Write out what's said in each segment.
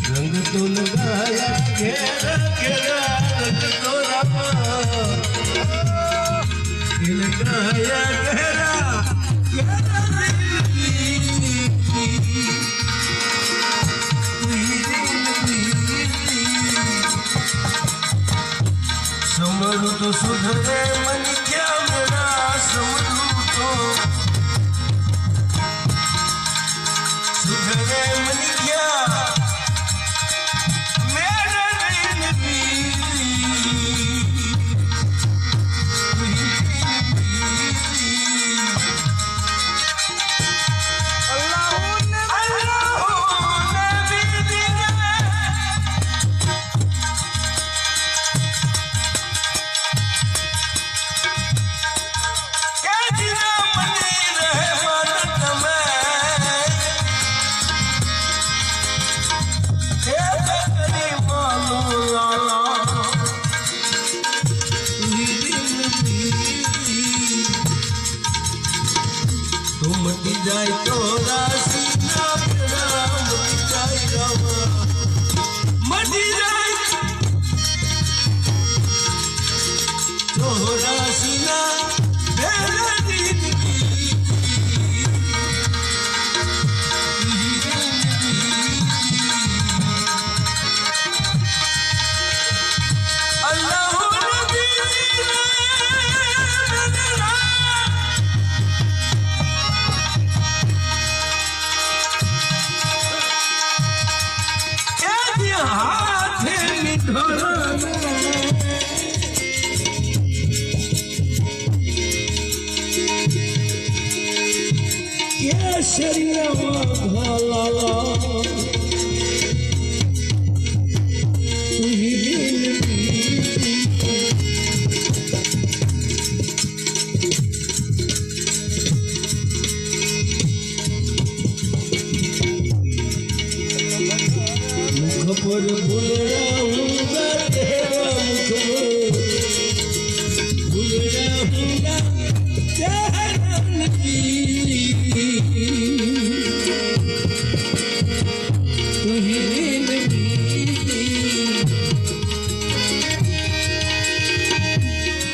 रंग तो लगाया घेरा घेरा रंग तो लगाया घेरा समरू तो सुधरे मन क्या मेरा समरू तो सुधरे मन क्या मेरा दिल जाए तो राशि ना मेरा मटी जाए रामा मटी जाए तो राशि ना मेरा दिल पर भूल रहूंगा तेरा मुख भूल रहूंगा तेरा तू ही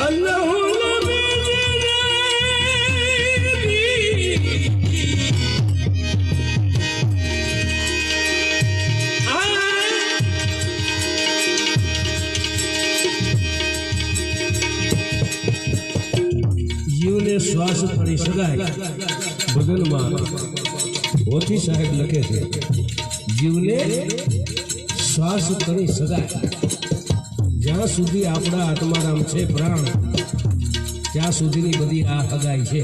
अल्लाह श्वास पड़ी सगाई भगन में होती साहेब लखे थे जीवने श्वास पड़ी सगाई ज्यां सुधी आपड़ा आत्माराम छे प्राण त्या सुधीनी बधी आ हगाई छे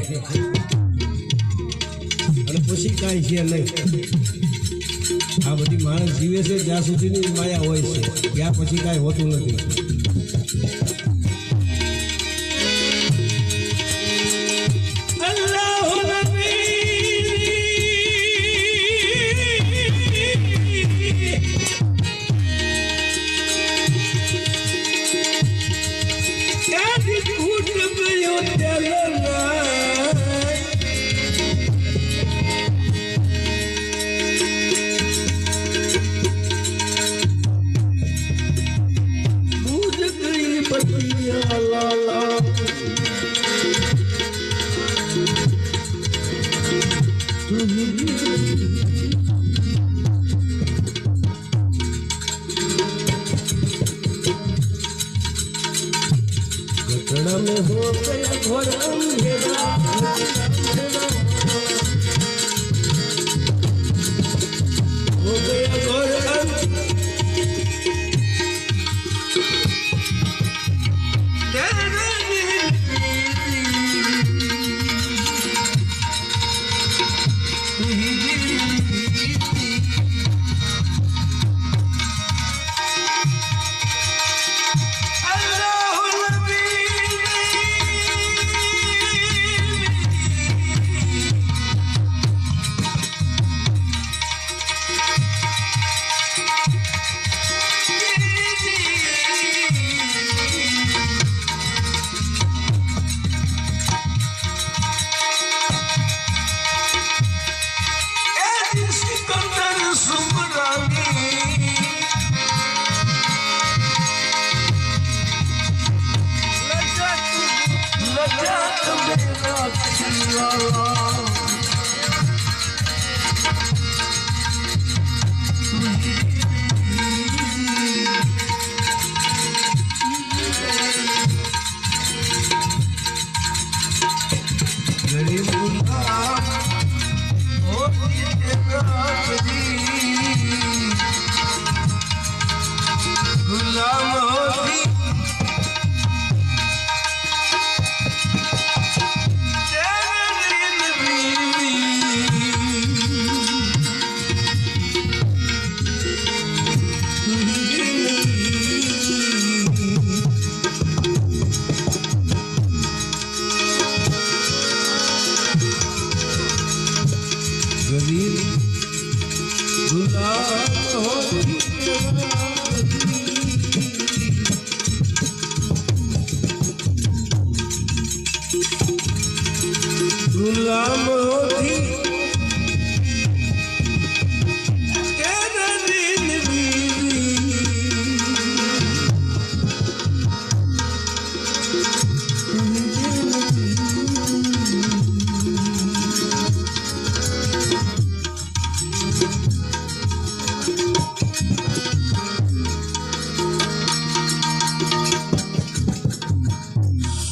अने पछी काई छे नहीं आ बधी माणस जीवे छे ज्यां सुधीनी माया होय छे त्या पछी काई होतुं नथी घटना में हो गया घोर अंधेरा हो गया घोर गरीब गुलाम होती जगत गुलाम होती गुलाम होती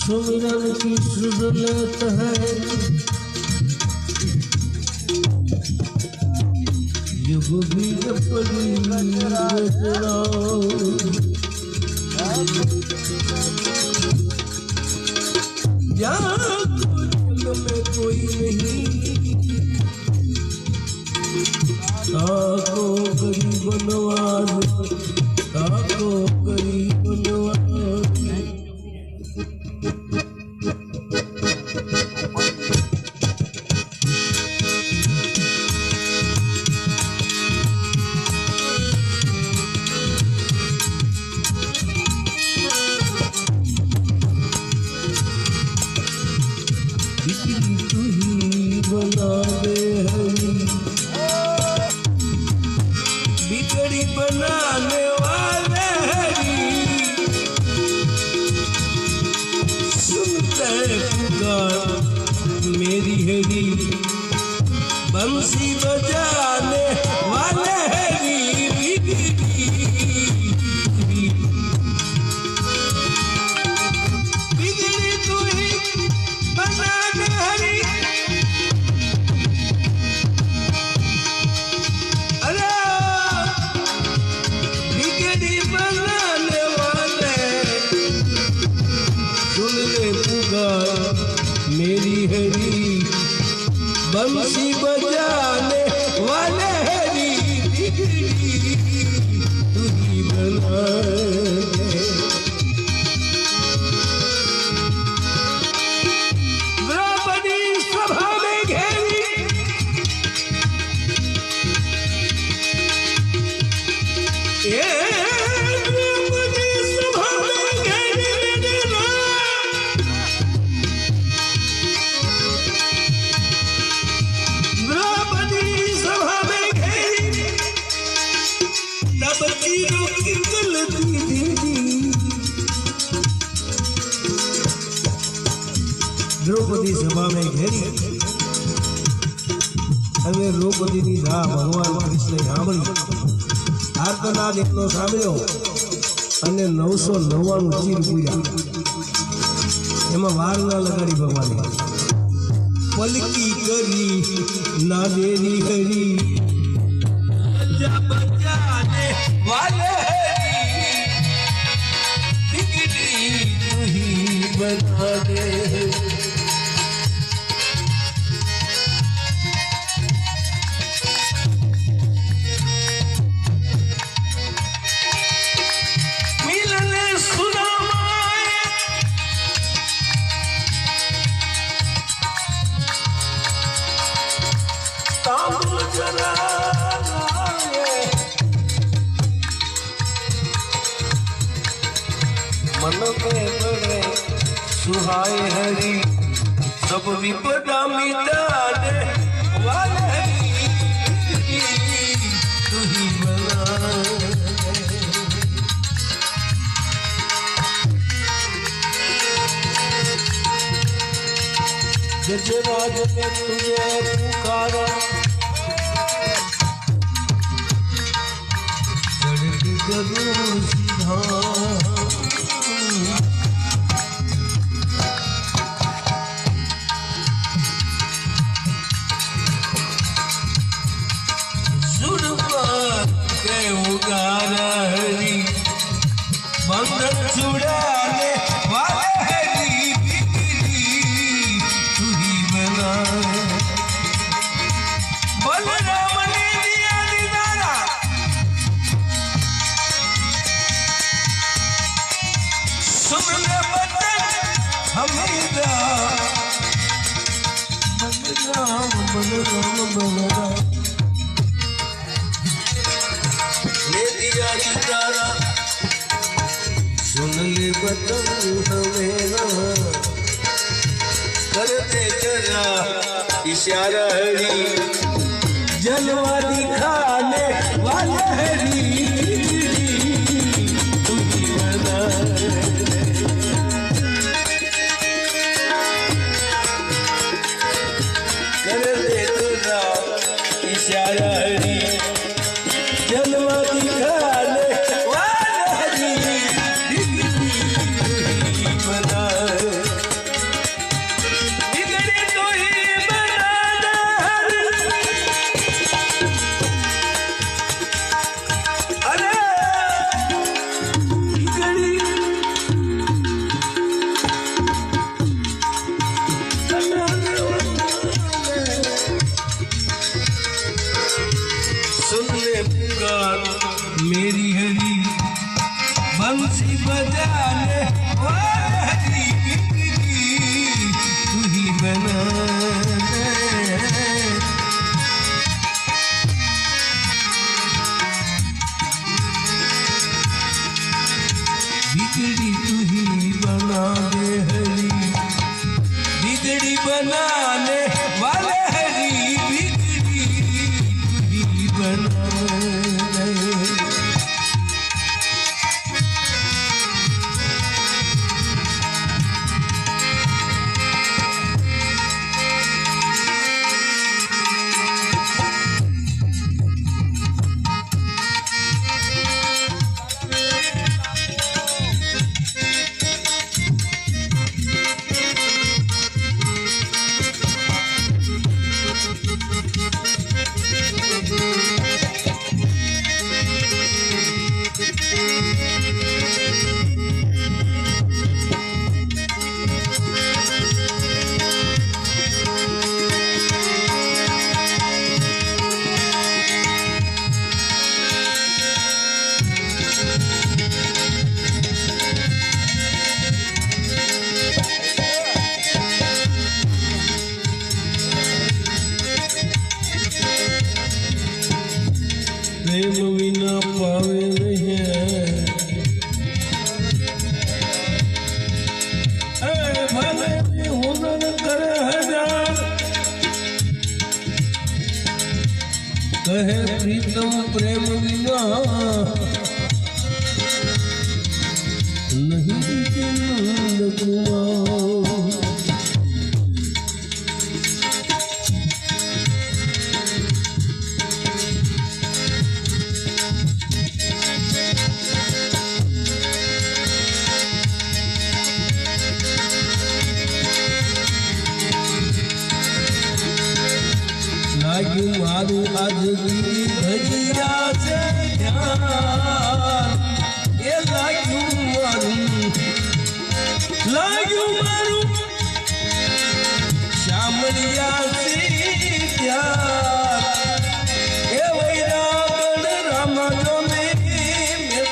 सुमिरन की सुध लेत है युग भी पड़ी में कोई नहीं ताको गरीब नवाज ताको गरीब नवाज तू ही बना दे हरी बिगड़ी बनाने वाले हरी सुनते पुकार मेरी हरी बंसी बजाने वाले हरी बिगड़ी तू ही बनाने हरी अरे बिगड़ी बनाने वाले सुन ले पुकार मेरी हरी बंसी बजाने वाले हरी बिगड़ी तू ही बना द्रौपदी सभा में घेरी હવે દ્રૌપદીની જા ભગવાન કૃષ્ણે સાંભળી આર્તનાદ એટલો સાંભળ્યો અને 999 ચીર પૂર્યા એમાં વાર ના લગાડી ભગવાને પલકી કરી ના દેરી હરી બજાને વાલે હરી तू ही बना दे मन में बड़े सुहाए हरी सब विपदा मिटाने वाले हरी तू ही बना जजराज ने तुझे पुकारा करूं सीधा पुकारा हरी बंधन छुड़ाने वाले हरी बिगड़ी तू ही बना बलराम ने दिया दीदारा सुन ले बदन हमीदा बलराम बलराम बलराम ले दिया दीदारा सुन ले बदन हमेरा करते जरा इशारा हरी जलवा दिखाने वाले हरी तुझी बना करते जरा इशारा हरी जलवा दिखाने वाले हरी बना बिगड़ी तो ही बनाना अरे बिगड़ी सुन ले पुकार मेरी हरी बंसी बजाने वाली हरी बिगड़ी तू ही बना बिगड़ी तू ही बना दे हरी बिगड़ी बनाने वाले हरी बिगड़ी तू ही बना दे प्रेम विना पावे नहीं भले हुनर करे हजार कहे प्रीतम प्रेम विना नहीं नंद कुमार लागी मारू आज दी भजिया से ध्यान ये लागी मारू श्यामलिया से ध्यान ये वैरागण राम जो में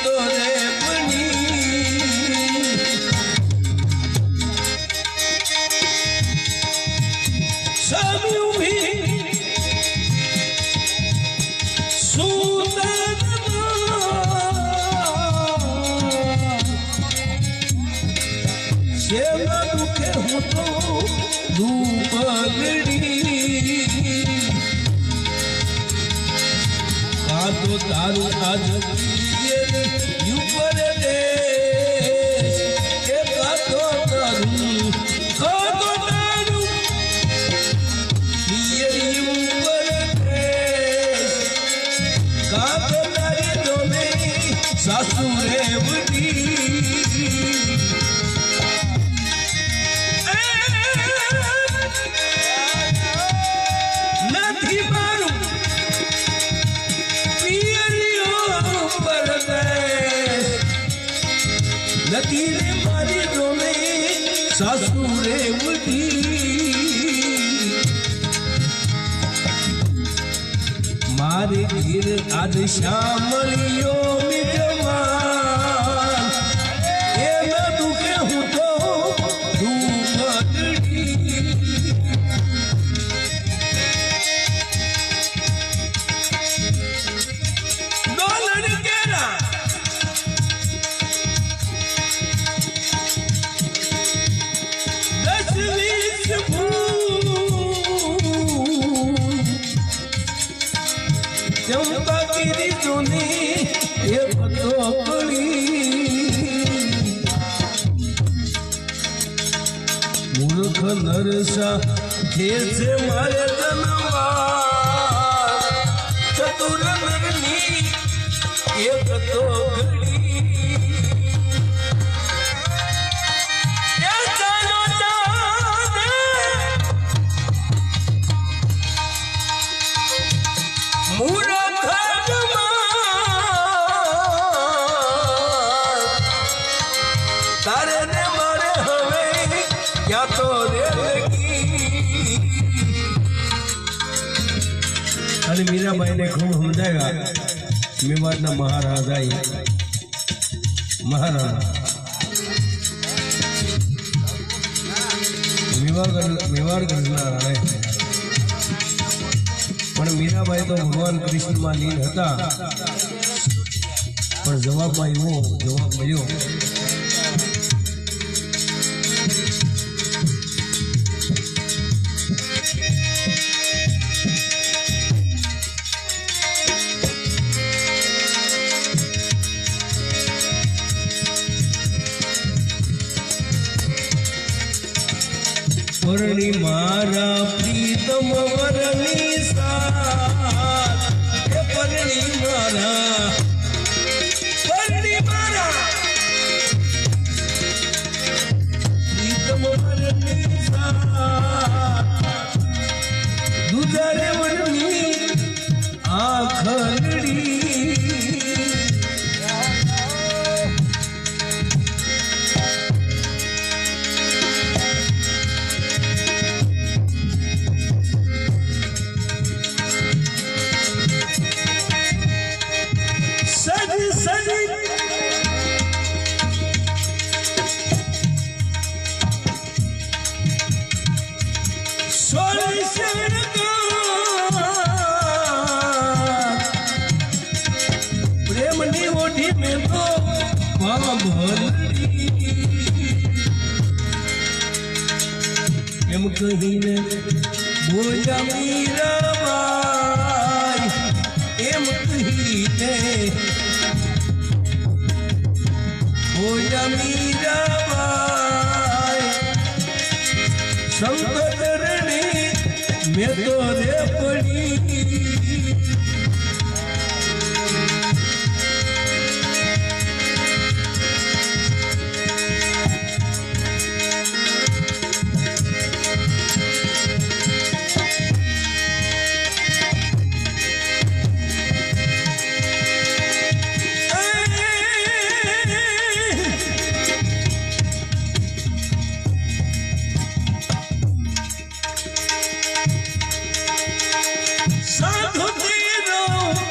तो रे बनी सब भी सेवा दुखे हो तो धूपगड़ी का तो तारू आज ऊपर दे का तो तारू ऊपर दे का तो तारी दोने सासुरे बुढ़ी सासुरे उठी मारे गिर आज श्यामलियो मिजमान ए न दुखे हूँ तो दूमड़ी डोलर केरा चंपा गिरी सुनी ये पतो पड़ी मूर्ख नरसा जैसे मारे जनवार चतुर नरनी ये पतो घड़ी तारे ने मारे हमें क्या तो अरे मीरा भाई ने खूब समझाएगा मेवाड़ ना महाराजा ही महाराणा मेवाड़ करना रहे पर मीरा भाई तो भगवान कृष्ण में लीन था पर जवाब में एवो जवाब मिलो वरणी मारा प्रीतम वरणी साथ वरणी मारा प्रीतम वरणी साथ दूसरे वरणी आखड़ी प्रेमनी ओढ़ी में तो एम कही ने बोला मीरा बाई एम कही ने बोला मीरा बाई संकट रणि में तो रे पड़ी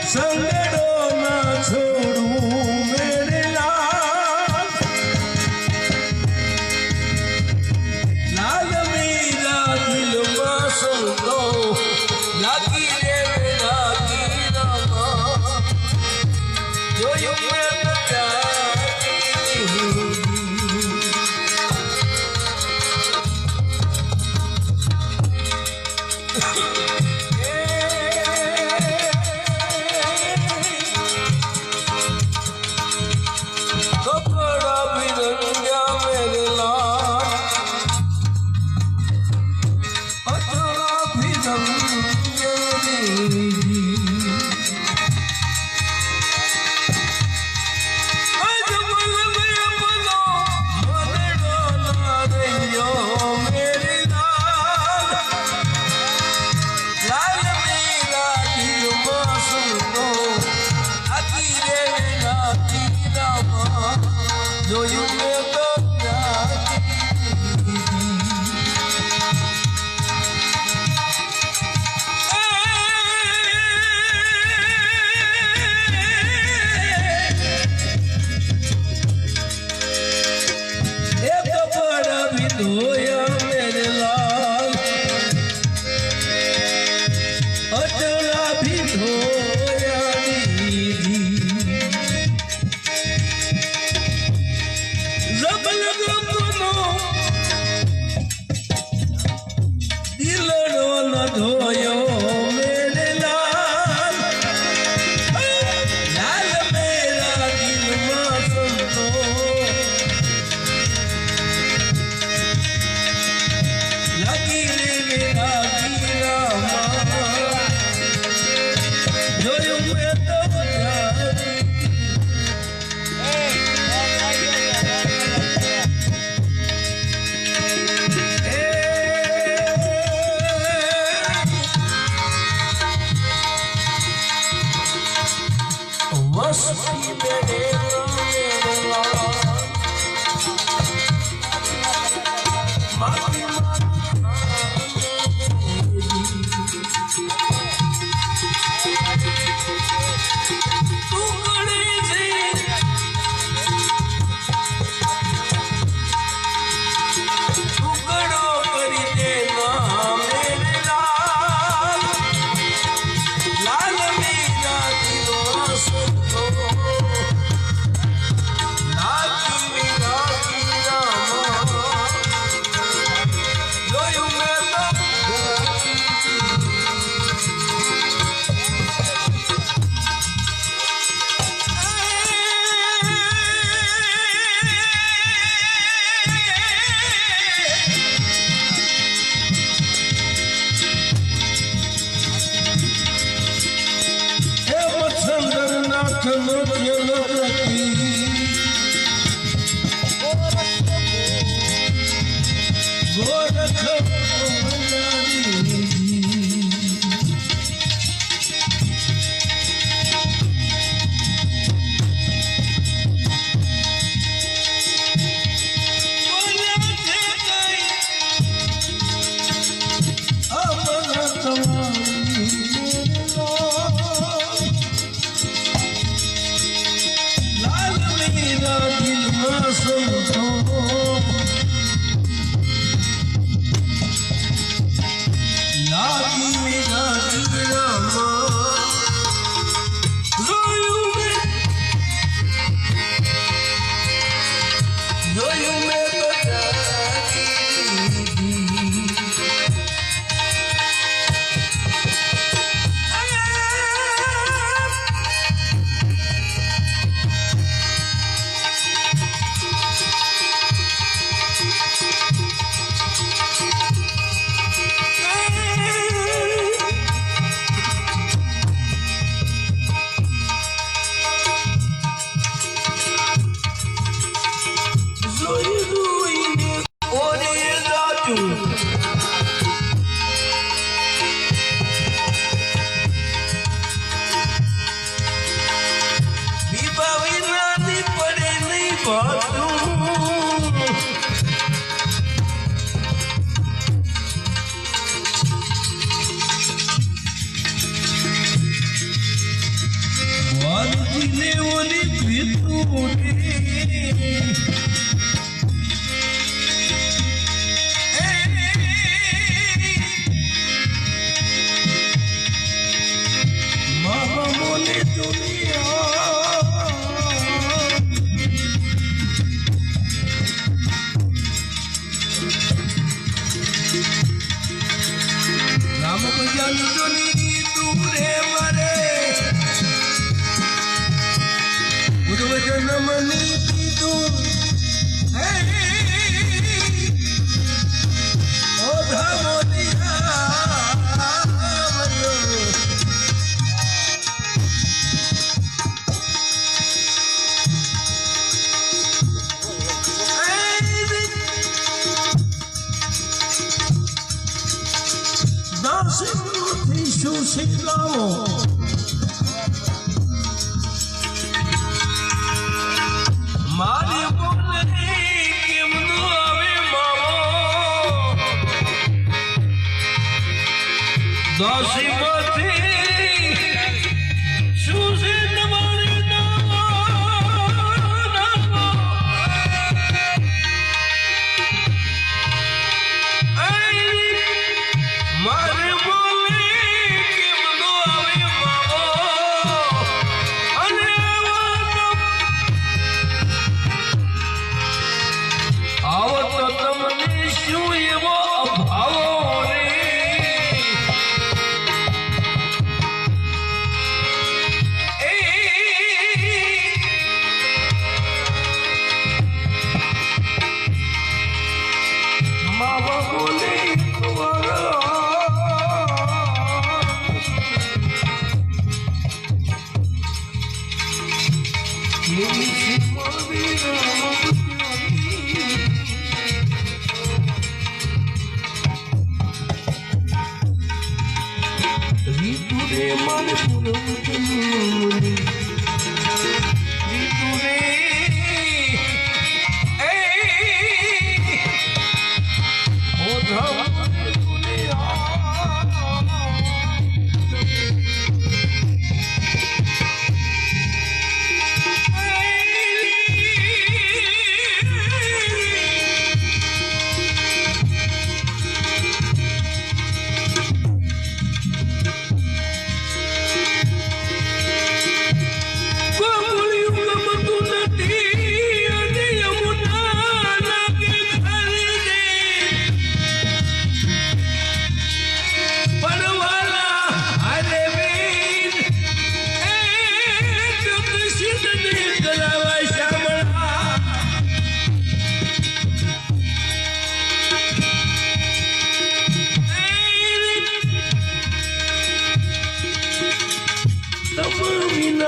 संगड़ो ना छोड़ू मेरे लाल लाल मेरा दिल मासूम लो लागी रे लागी रामा जो यूं मैं बचाती हूँ ધોયો મેરે લાલ લાલ મેરા દિલમાં સંતો લાગી રે મેરા ગીરામાં જોયું મેં તો मस्ती मेरे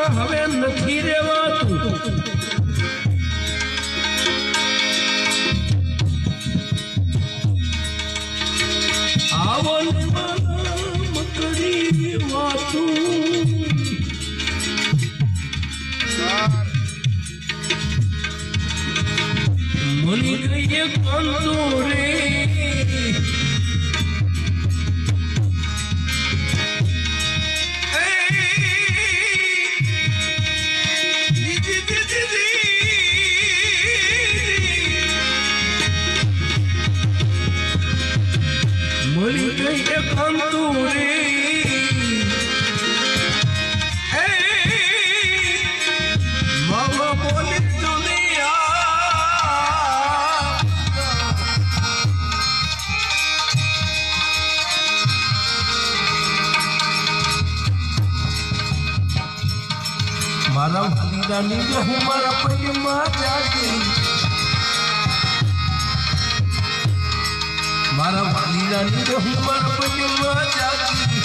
હવે નથી રેવાતું. આવો મકડી વાતું મની ગઈએ કંદો રે મળી ગઈ એ કંદુરી મામા બોલી દુનિયા મારા દીદાની જે હું મારા પગમાં જાગી મારા વાલીલાની તો હું મારા પગમાં જાગી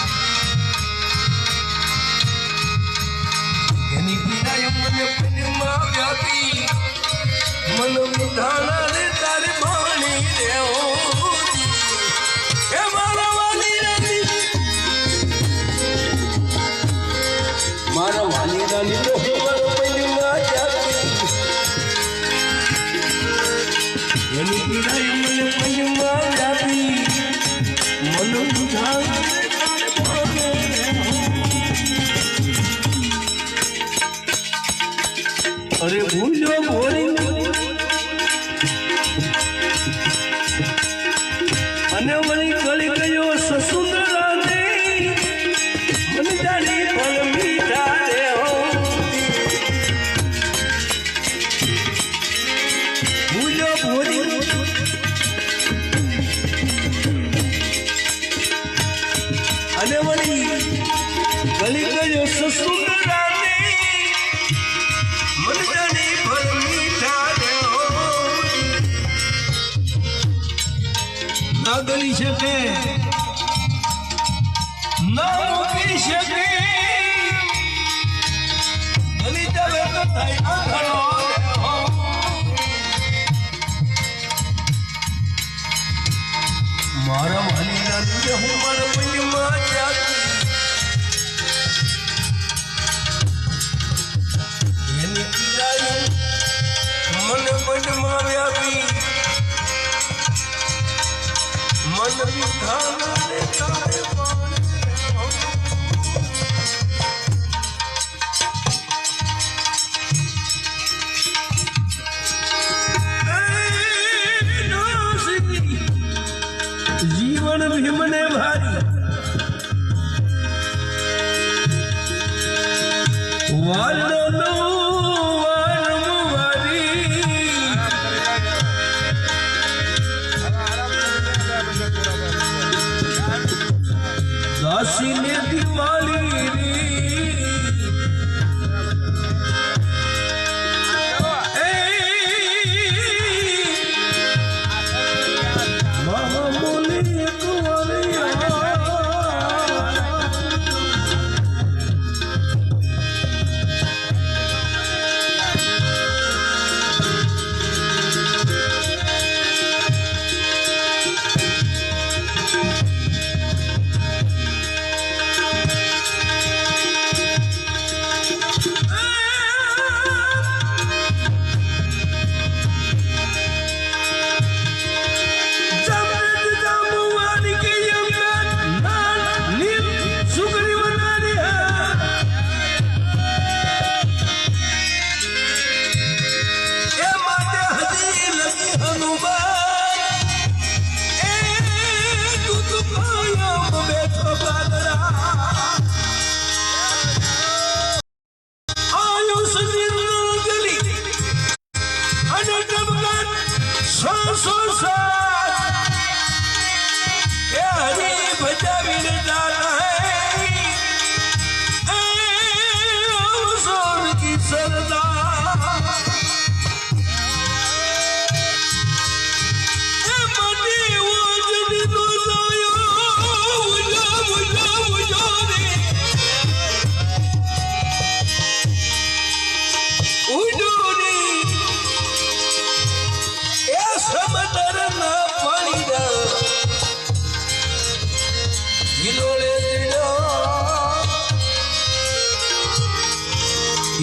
એની પીડાએ મને પગમાં વ્યાપી મન વિધાણા રે તારે ભાણી રેવો એ મારા વાલીલાની તો હું મારા પગમાં જાગી એની પીડાએ મને પગમાં વ્યાપી મન વિધાણા રે તારે ભાણી રેવો અરે ભૂલો ભોળી અને વળી ગળી ગયો સસુંદરા ને મને જાણી પર મીઠા રે હો ભૂલો ભોળી અને વળી ગળી ગયો સસુંદરા ને મને જાણી પર મીઠા રે હો ના ગળી શકે ના મૂકી શકે ગલી જવે તો થાય આંખનો મારા વાલીના લીધે હું મારા પૈમાં જાગી એની પીડાઈ મને પગમાં વ્યાપી મન વિધાના રે તારે જીવન ભીમને ભારી વાલો દાસી ને દિવાળી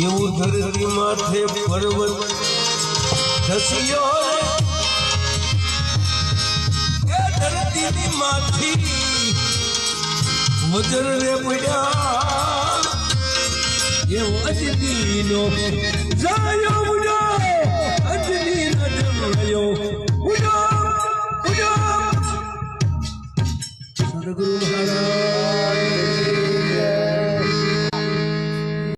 એવું ધરતી માથે પર્વત ધસ્યો એ ધરતીની માથી વજર રે પડ્યા એવો અજનીનો જાયો ઉડ્યો અજની નડ્યો ઉડ્યો સદગુરુ મહારાજ